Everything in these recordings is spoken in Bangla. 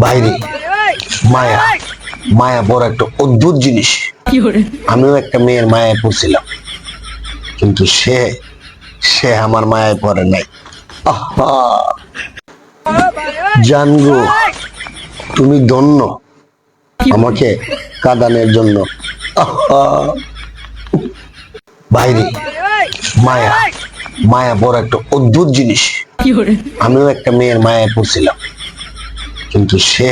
বাইরে মায়া মায়া বড় একটা অদ্ভুত জিনিস। আমিও একটা মেয়ের মায়ায় পড়ছিলাম, কিন্তু সে সে আমার মায়ায় পড়ে নাই। আহা জানগো, তুমি ধন্য আমাকে কাঁদানোর জন্য। আহা বাইরে মায়া মায়া বড় একটা অদ্ভুত জিনিস। আমিও একটা মেয়ের মায়ায় পড়ছিলাম, কিন্তু সে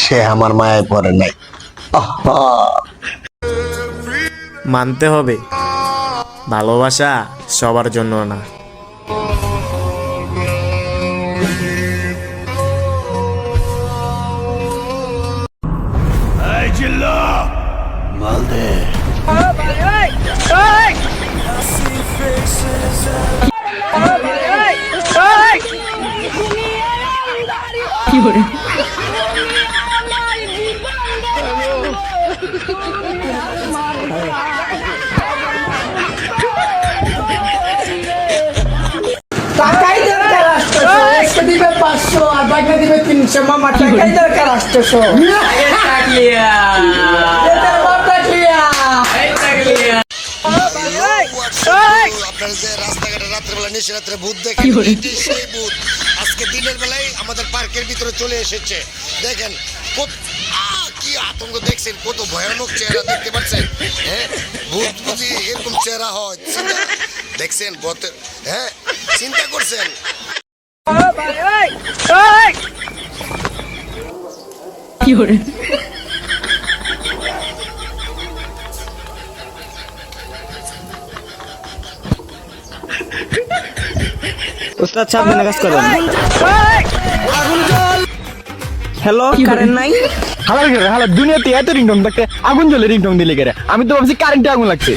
সে আমার মায়ায় পড়ে নাই। আহা মানতে হবে, ভালোবাসা সবার জন্য না। টাকাই দরকার আসতেছো, আজকে দিবে 500 আর বাকি দিবে 300। মামা টাকাই দরকার আসতেছো। আপনারা যে রাস্তাঘাটে রাত্রেবেলা নিশারাত্রে ভূত দেখেন, এটাই সেই ভূত আজকে দিনের বেলায় আমাদের পার্কের ভিতরে চলে এসেছে। দেখেন কি আতঙ্ক, দেখছেন কত ভয়ানক চেহারা দেখতে পাচ্ছেন। হ্যাঁ, ভূত বুঝি এরকম চেহারা হয়, দেখছেন? হ্যাঁ, চিন্তা করছেন? ওস্তাদ সাবধানে কাজ করেন। হ্যালো, কারেন্ট নাই? হালা দুনিয়াতে এত রিংটং থাকতে আগুন জ্বলে রিংটং দিলে গেরে, আমি তো ভাবছি কারেন্টে আগুন লাগছে।